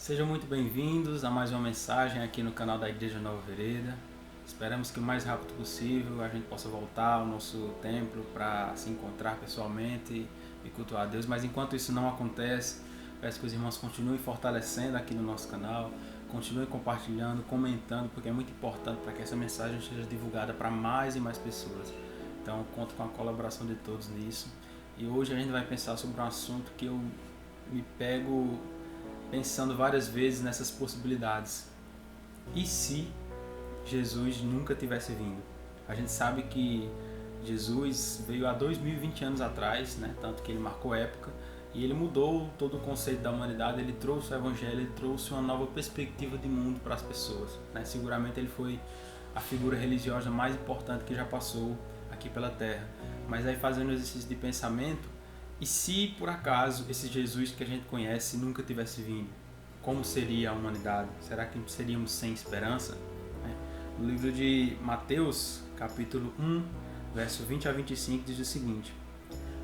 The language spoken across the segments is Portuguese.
Sejam muito bem-vindos a mais uma mensagem aqui no canal da Igreja Nova Vereda. Esperamos que o mais rápido possível a gente possa voltar ao nosso templo para se encontrar pessoalmente e cultuar a Deus. Mas enquanto isso não acontece, peço que os irmãos continuem fortalecendo aqui no nosso canal, continuem compartilhando, comentando, porque é muito importante para que essa mensagem seja divulgada para mais e mais pessoas. Então, conto com a colaboração de todos nisso. E hoje a gente vai pensar sobre um assunto que eu me pego pensando várias vezes nessas possibilidades. E se Jesus nunca tivesse vindo? A gente sabe que Jesus veio há 2020 anos atrás, né? Tanto que ele marcou época e ele mudou todo o conceito da humanidade, ele trouxe o evangelho, ele trouxe uma nova perspectiva de mundo para as pessoas, né? Seguramente ele foi a figura religiosa mais importante que já passou aqui pela Terra. Mas aí, fazendo um exercício de pensamento, e se por acaso esse Jesus que a gente conhece nunca tivesse vindo? Como seria a humanidade? Será que seríamos sem esperança? No livro de Mateus, capítulo 1, verso 20 a 25, diz o seguinte: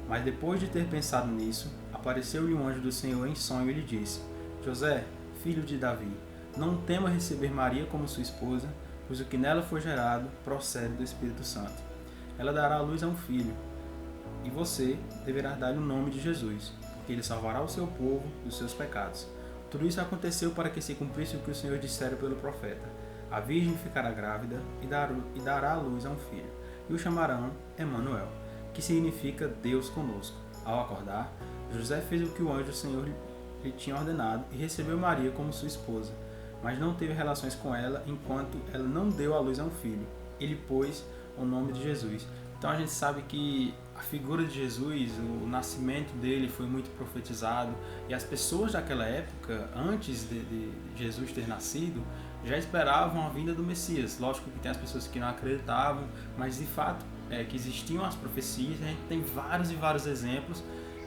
Mas depois de ter pensado nisso, apareceu-lhe um anjo do Senhor em sonho e lhe disse: José, filho de Davi, não tema receber Maria como sua esposa, pois o que nela foi gerado procede do Espírito Santo. Ela dará à luz a um filho, e você deverá dar-lhe o nome de Jesus, porque ele salvará o seu povo dos seus pecados. Tudo isso aconteceu para que se cumprisse o que o Senhor dissera pelo profeta: A virgem ficará grávida e dará à luz a um filho, e o chamarão Emanuel, que significa Deus conosco. Ao acordar, José fez o que o anjo do Senhor lhe tinha ordenado e recebeu Maria como sua esposa, mas não teve relações com ela enquanto ela não deu à luz a um filho. Ele pôs o nome de Jesus. Então a gente sabe que a figura de Jesus, o nascimento dele foi muito profetizado, e as pessoas daquela época, antes de Jesus ter nascido, já esperavam a vinda do Messias. Lógico que tem as pessoas que não acreditavam, mas de fato que existiam as profecias. A gente tem vários e vários exemplos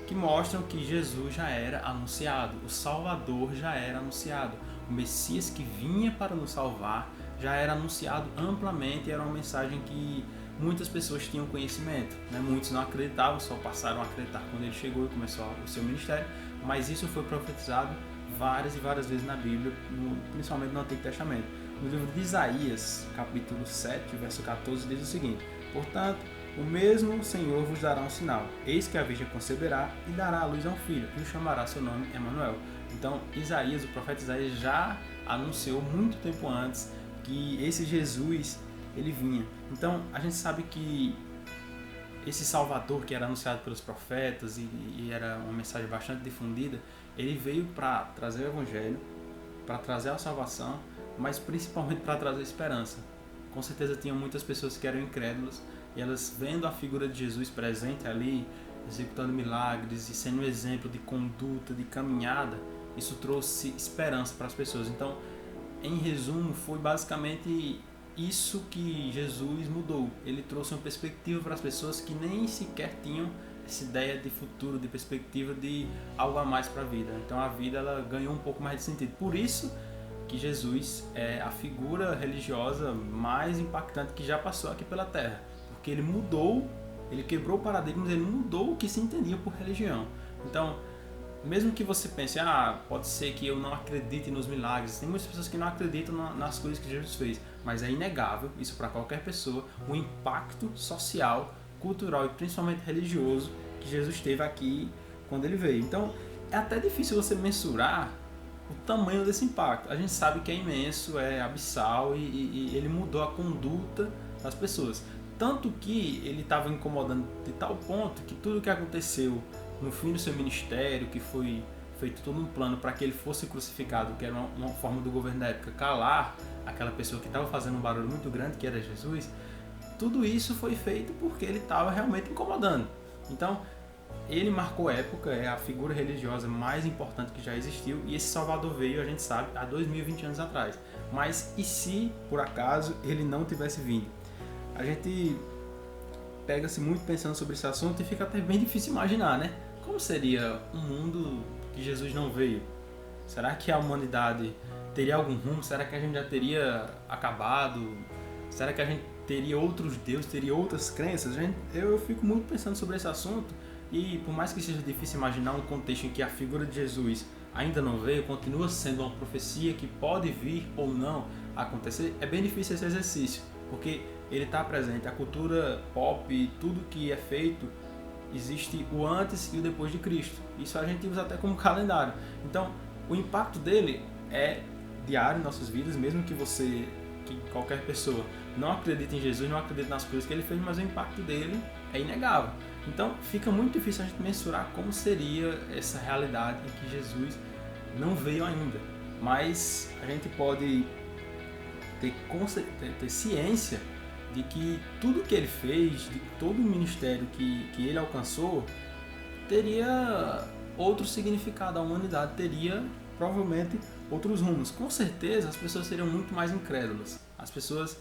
que mostram que Jesus já era anunciado, o Salvador já era anunciado, o Messias que vinha para nos salvar já era anunciado amplamente, e era uma mensagem que muitas pessoas tinham conhecimento, né? Muitos não acreditavam, só passaram a acreditar quando ele chegou e começou o seu ministério, mas isso foi profetizado várias e várias vezes na Bíblia, principalmente no Antigo Testamento. No livro de Isaías, capítulo 7, verso 14, diz o seguinte: Portanto, o mesmo Senhor vos dará um sinal. Eis que a virgem conceberá e dará à luz a um filho, e o chamará seu nome Emanuel. Então, Isaías, o profeta Isaías, já anunciou muito tempo antes que esse Jesus ele vinha. Então a gente sabe que esse Salvador que era anunciado pelos profetas e era uma mensagem bastante difundida, ele veio para trazer o Evangelho, para trazer a salvação, mas principalmente para trazer esperança. Com certeza tinham muitas pessoas que eram incrédulas, e elas, vendo a figura de Jesus presente ali, executando milagres e sendo um exemplo de conduta, de caminhada, isso trouxe esperança para as pessoas. Então, em resumo, foi basicamente isso que Jesus mudou. Ele trouxe uma perspectiva para as pessoas que nem sequer tinham essa ideia de futuro, de perspectiva de algo a mais para a vida. Então a vida ela ganhou um pouco mais de sentido. Por isso que Jesus é a figura religiosa mais impactante que já passou aqui pela Terra, porque ele mudou, ele quebrou paradigmas, ele mudou o que se entendia por religião. Então, mesmo que você pense, pode ser que eu não acredite nos milagres, tem muitas pessoas que não acreditam nas coisas que Jesus fez, mas é inegável, isso para qualquer pessoa, o impacto social, cultural e principalmente religioso que Jesus teve aqui quando ele veio. Então, é até difícil você mensurar o tamanho desse impacto. A gente sabe que é imenso, é abissal, e ele mudou a conduta das pessoas. Tanto que ele estava incomodando de tal ponto que tudo o que aconteceu no fim do seu ministério, que foi feito todo um plano para que ele fosse crucificado, que era uma forma do governo da época calar aquela pessoa que estava fazendo um barulho muito grande, que era Jesus, tudo isso foi feito porque ele estava realmente incomodando. Então, ele marcou época, é a figura religiosa mais importante que já existiu, e esse Salvador veio, a gente sabe, há 2020 anos atrás. Mas e se, por acaso, ele não tivesse vindo? A gente pega-se muito pensando sobre esse assunto e fica até bem difícil imaginar, né? Como seria um mundo que Jesus não veio? Será que a humanidade teria algum rumo? Será que a gente já teria acabado? Será que a gente teria outros deuses, teria outras crenças? Eu fico muito pensando sobre esse assunto, e por mais que seja difícil imaginar um contexto em que a figura de Jesus ainda não veio, continua sendo uma profecia que pode vir ou não a acontecer, é bem difícil esse exercício, porque ele está presente. A cultura pop, tudo que é feito, existe o antes e o depois de Cristo. Isso a gente usa até como calendário. Então, o impacto dele é diário em nossas vidas, mesmo que qualquer pessoa não acredite em Jesus, não acredite nas coisas que ele fez, mas o impacto dele é inegável. Então, fica muito difícil a gente mensurar como seria essa realidade em que Jesus não veio ainda. Mas a gente pode ter ciência de que tudo que ele fez, de todo o ministério que ele alcançou, teria outro significado. A humanidade teria provavelmente outros rumos. Com certeza as pessoas seriam muito mais incrédulas. As pessoas,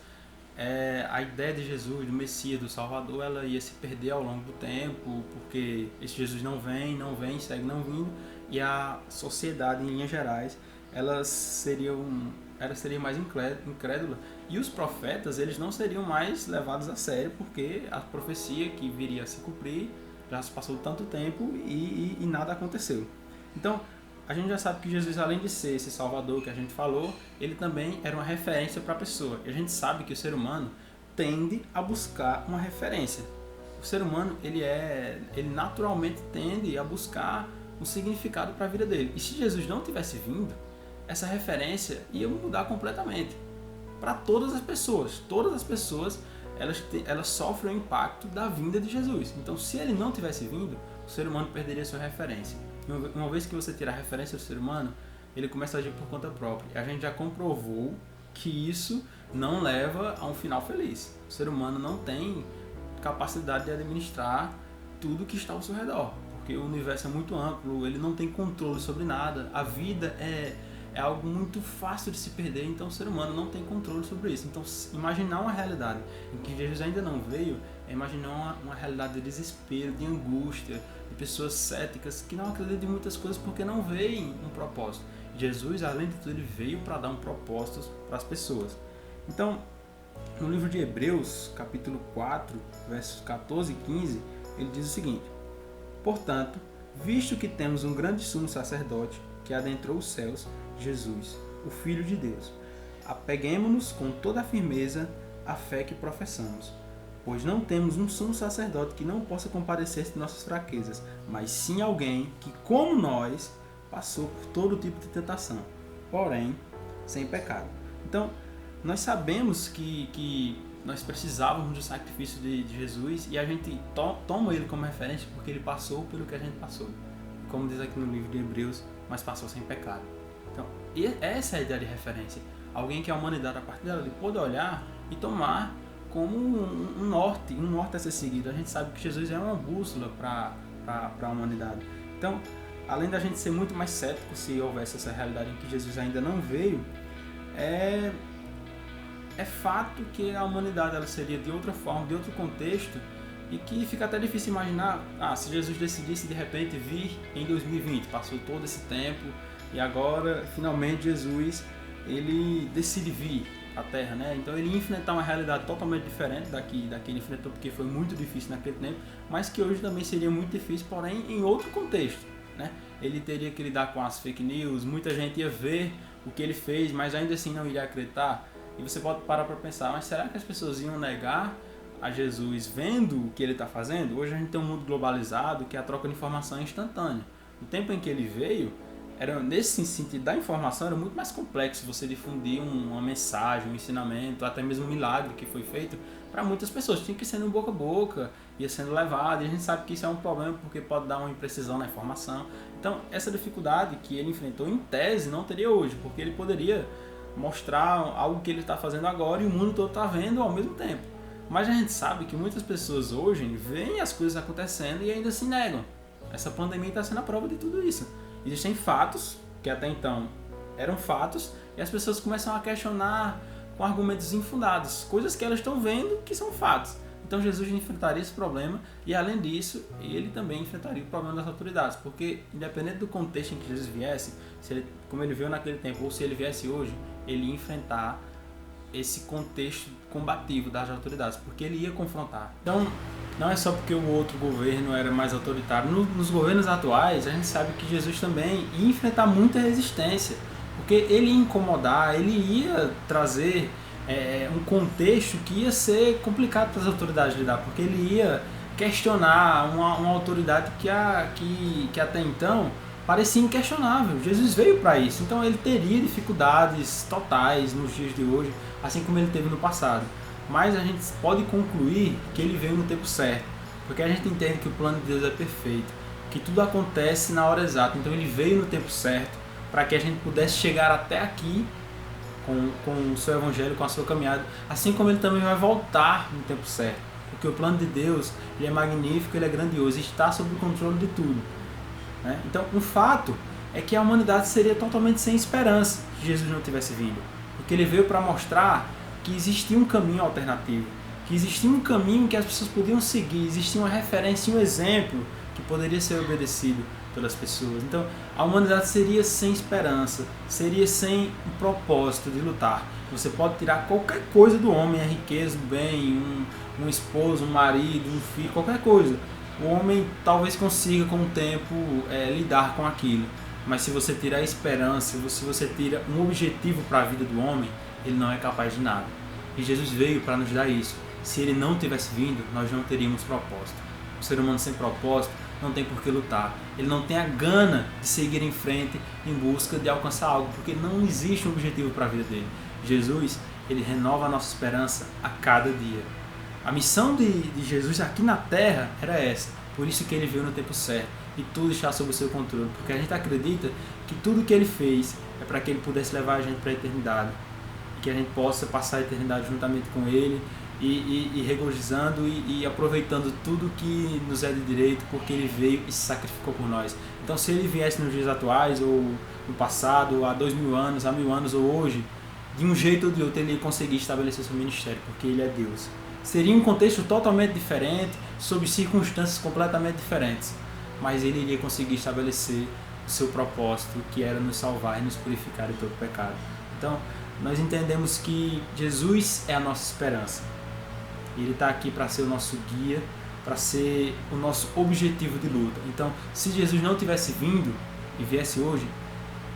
a ideia de Jesus, do Messias, do Salvador, ela ia se perder ao longo do tempo, porque esse Jesus não vem, segue não vindo, e a sociedade em linhas gerais, ela seria mais incrédula, e os profetas, eles não seriam mais levados a sério, porque a profecia que viria a se cumprir já se passou tanto tempo e nada aconteceu. Então, a gente já sabe que Jesus, além de ser esse Salvador que a gente falou, ele também era uma referência para a pessoa. E a gente sabe que o ser humano tende a buscar uma referência. O ser humano, ele naturalmente tende a buscar um significado para a vida dele. E se Jesus não tivesse vindo, essa referência ia mudar completamente para todas as pessoas. Todas as pessoas, elas sofrem o impacto da vinda de Jesus. Então, se ele não tivesse vindo, o ser humano perderia sua referência. Uma vez que você tira a referência do ser humano, ele começa a agir por conta própria. E a gente já comprovou que isso não leva a um final feliz. O ser humano não tem capacidade de administrar tudo que está ao seu redor, porque o universo é muito amplo, ele não tem controle sobre nada. A vida é algo muito fácil de se perder, então o ser humano não tem controle sobre isso. Então, imaginar uma realidade em que Jesus ainda não veio, é imaginar uma realidade de desespero, de angústia, de pessoas céticas que não acreditam em muitas coisas porque não veem um propósito. Jesus, além de tudo, ele veio para dar um propósito para as pessoas. Então, no livro de Hebreus, capítulo 4, versos 14 e 15, ele diz o seguinte: portanto, visto que temos um grande sumo sacerdote que adentrou os céus, Jesus, o Filho de Deus, apeguemo-nos com toda a firmeza à fé que professamos, pois não temos um sumo sacerdote que não possa compadecer de nossas fraquezas, mas sim alguém que, como nós, passou por todo tipo de tentação, porém sem pecado. Então, nós sabemos que nós precisávamos do sacrifício de Jesus, e a gente toma ele como referência porque ele passou pelo que a gente passou. Como diz aqui no livro de Hebreus, mas passou sem pecado. Então, essa é a ideia de referência. Alguém que a humanidade, a partir dela, pode olhar e tomar como um norte a ser seguido. A gente sabe que Jesus é uma bússola para a humanidade. Então, além da gente ser muito mais cético se houvesse essa realidade em que Jesus ainda não veio, é fato que a humanidade ela seria de outra forma, de outro contexto, e que fica até difícil imaginar, se Jesus decidisse de repente vir em 2020, passou todo esse tempo e agora finalmente Jesus ele decide vir à Terra, né? Então ele ia enfrentar uma realidade totalmente diferente da que ele enfrentou, porque foi muito difícil naquele tempo, mas que hoje também seria muito difícil, porém em outro contexto, né? Ele teria que lidar com as fake news, muita gente ia ver o que ele fez, mas ainda assim não iria acreditar. E você pode parar para pensar, mas será que as pessoas iam negar a Jesus vendo o que ele está fazendo? Hoje a gente tem um mundo globalizado que a troca de informação é instantânea. No tempo em que ele veio, nesse sentido da informação, era muito mais complexo você difundir uma mensagem, um ensinamento, até mesmo um milagre que foi feito para muitas pessoas. Tinha que ir sendo boca a boca, ia sendo levado, e a gente sabe que isso é um problema porque pode dar uma imprecisão na informação. Então, essa dificuldade que ele enfrentou, em tese, não teria hoje, porque ele poderia mostrar algo que ele está fazendo agora e o mundo todo está vendo ao mesmo tempo. Mas a gente sabe que muitas pessoas hoje veem as coisas acontecendo e ainda se negam. Essa pandemia está sendo a prova de tudo isso. Existem fatos, que até então eram fatos, e as pessoas começam a questionar com argumentos infundados, coisas que elas estão vendo que são fatos. Então Jesus enfrentaria esse problema, e além disso, ele também enfrentaria o problema das autoridades, porque independente do contexto em que Jesus viesse, como ele veio naquele tempo, ou se ele viesse hoje, ele ia enfrentar esse contexto combativo das autoridades, porque ele ia confrontar. Então, não é só porque o outro governo era mais autoritário. Nos governos atuais, a gente sabe que Jesus também ia enfrentar muita resistência, porque ele ia incomodar, ele ia trazer um contexto que ia ser complicado para as autoridades lidar, porque ele ia questionar uma autoridade que até então parecia inquestionável. Jesus veio para isso, então ele teria dificuldades totais nos dias de hoje, assim como ele teve no passado. Mas a gente pode concluir que ele veio no tempo certo, porque a gente entende que o plano de Deus é perfeito, que tudo acontece na hora exata. Então ele veio no tempo certo para que a gente pudesse chegar até aqui com o seu evangelho, com a sua caminhada, assim como ele também vai voltar no tempo certo, porque o plano de Deus ele é magnífico, ele é grandioso, está sob o controle de tudo, né? Então um fato é que a humanidade seria totalmente sem esperança se Jesus não tivesse vindo, porque ele veio para mostrar que existia um caminho alternativo, que existia um caminho que as pessoas podiam seguir, existia uma referência, um exemplo que poderia ser obedecido pelas pessoas. Então a humanidade seria sem esperança, seria sem um propósito de lutar. Você pode tirar qualquer coisa do homem, a riqueza, o bem, um esposo, um marido, um filho, qualquer coisa. O homem talvez consiga com o tempo lidar com aquilo, mas se você tirar a esperança, se você tira um objetivo para a vida do homem, ele não é capaz de nada. E Jesus veio para nos dar isso. Se ele não tivesse vindo, nós não teríamos propósito. O ser humano sem propósito não tem por que lutar. Ele não tem a gana de seguir em frente em busca de alcançar algo, porque não existe um objetivo para a vida dele. Jesus, ele renova a nossa esperança a cada dia. A missão de Jesus aqui na Terra era essa. Por isso que ele veio no tempo certo. E tudo está sob o seu controle. Porque a gente acredita que tudo que ele fez é para que ele pudesse levar a gente para a eternidade. Que a gente possa passar a eternidade juntamente com ele e regozijando e aproveitando tudo que nos é de direito, porque ele veio e se sacrificou por nós. Então se ele viesse nos dias atuais, ou no passado, ou há 2000 anos, há 1000 anos, ou hoje, de um jeito ou de outro ele ia conseguir estabelecer seu ministério, porque ele é Deus. Seria um contexto totalmente diferente, sob circunstâncias completamente diferentes, mas ele iria conseguir estabelecer o seu propósito, que era nos salvar e nos purificar de todo pecado. Então nós entendemos que Jesus é a nossa esperança. Ele está aqui para ser o nosso guia, para ser o nosso objetivo de luta. Então, se Jesus não tivesse vindo e viesse hoje,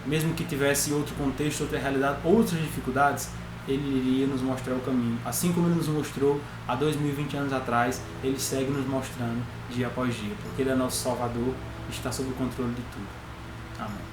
mesmo que tivesse outro contexto, outra realidade, outras dificuldades, ele iria nos mostrar o caminho. Assim como ele nos mostrou há 2020 anos atrás, ele segue nos mostrando dia após dia, porque ele é nosso Salvador e está sob o controle de tudo. Amém.